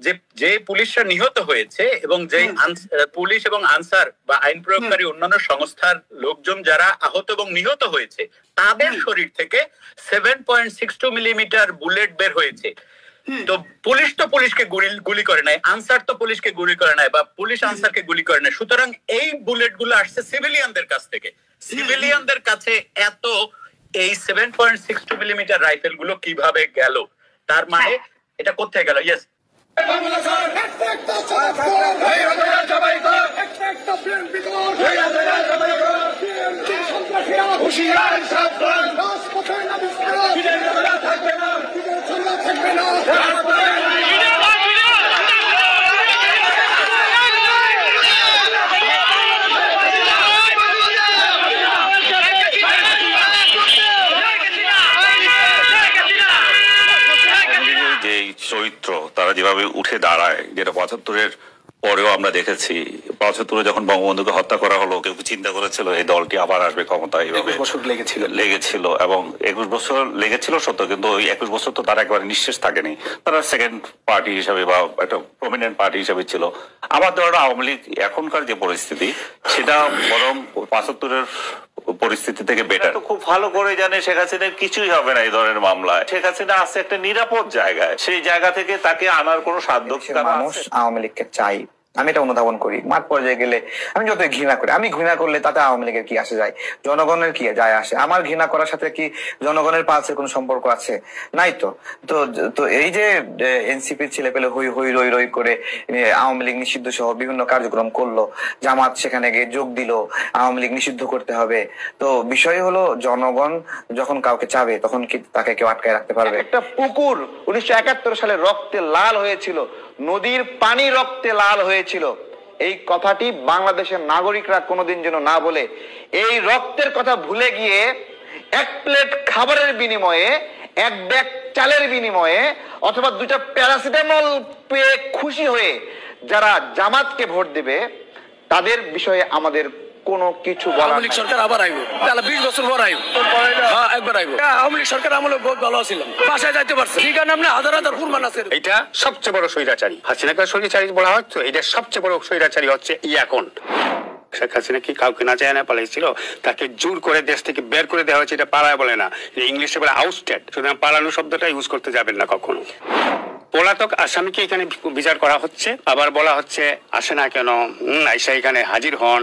যে যে পুলিশরা নিহত হয়েছে এবং যে পুলিশ এবং আনসার বা আইন প্রয়োগকারী অন্যান্য সংস্থার লোকজন যারা আহত এবং নিহত হয়েছে তাদের শরীর থেকে 7.62 মিলিমিটার বুলেট বের হয়েছে। তো পুলিশ তো পুলিশকে গুলি করে নাই, আনসার তো পুলিশকে গুলি করে নাই, বা পুলিশ আনসারকে গুলি করে নাই। সুতরাং এই বুলেট গুলো আসছে সিভিলিয়ানদের কাছ থেকে। সিভিলিয়ানদের কাছে এত এই 7.62 মিলিমিটার রাইফেল গুলো কিভাবে গেল? তার মানে এটা কোথায় গেল? ইয়েস, চরিত্র তারা যেভাবে উঠে দাঁড়ায়, যেটা ৭৫-এর পরেও আমরা দেখেছি। ৭৫-এ যখন বঙ্গবন্ধুকে হত্যা করা হলো, কেউ চিন্তা করেছিল এই দলটি আবার আসবে ক্ষমতায়? এইভাবে ২১ বছর লেগেছিল এবং ২১ বছর লেগেছিল সত্য, কিন্তু ওই ২১ বছর তো তারা একেবারে নিঃশেষ থাকেনি। তারা সেকেন্ড পার্টি হিসাবে বা একটা প্রমিনেন্ট পার্টি হিসাবে ছিল। আমার ধারণা আওয়ামী লীগ এখনকার যে পরিস্থিতি সেটা বরং ৭৫-এর পরিস্থিতি থেকে বেটার। তো খুব ভালো করে জানে শেখ হাসিনার কিছুই হবে না এই ধরনের মামলায়। শেখ হাসিনা আছে একটা নিরাপদ জায়গায়, সেই জায়গা থেকে তাকে আনার কোনো সাধ্য মানুষ আওয়ামী লীগকে চাই। আমি এটা অনুধাবন করি। মাঠ পর্যায়ে গেলে আমি যতই ঘৃণা করি, আমি ঘৃণা করলে তাতে আওয়ামী লীগের কি আসে যায়? জনগণের কি যায় আসে? আমার ঘৃণা করার সাথে কি জনগণের পালসের কোনো সম্পর্ক আছে? নাই তো। তো এই যে এনসিপির ছেলে পেলে হই হই রই রই করে আওয়ামী লীগ নিষিদ্ধ সহ বিভিন্ন কার্যক্রম করলো, জামাত সেখানে গিয়ে যোগ দিল আওয়ামী লীগ নিষিদ্ধ করতে হবে। তো বিষয় হলো জনগণ যখন কাউকে চাবে তখন কি তাকে কেউ আটকায় রাখতে পারবে? একটা পুকুর 19৭১ সালে রক্তে লাল হয়েছিল, নদীর পানি রক্তে লাল হয়েছিল। এই কথাটি বাংলাদেশের নাগরিকরা কোনোদিন যেন না বলে, এই রক্তের কথা ভুলে গিয়ে এক প্লেট খাবারের বিনিময়ে, এক ব্যাগ চালের বিনিময়ে অথবা 2টা প্যারাসিটামল পেয়ে খুশি হয়ে যারা জামাতকে ভোট দেবে তাদের বিষয়ে আমাদের কোনো কিছু বলা। আওয়ামী লীগ সরকার আবার আইব, 20 বছর পর আইব, একবার আইব। আওয়ামী লীগ সরকার আমলে বহুত ভালো ছিল, বাসায় যাইতে পারছে। ঠিক আছে, আপনি হাজার হাজার কুরবান আছে। এটা সবচেয়ে বড় স্বৈরাচারী। হাসিনাকে স্বৈরাচারী বলা হচ্ছে, এটা সবচেয়ে বড় স্বৈরাচারী হচ্ছে এখন। শেখ হাসিনা কি কাউকে না চায় না পালাইছিল? তাকে জোর করে দেশ থেকে বের করে দেওয়া হয়েছে। এটা পালায় বলে না, ইংলিশে বলে আউটস্টেড। সুতরাং পালানো শব্দটা ইউজ করতে যাবেন না কখনো। পলাতক আসামিকে এখানে বিচার করা হচ্ছে, আবার বলা হচ্ছে আসে না কেন, আইসা এখানে হাজির হন।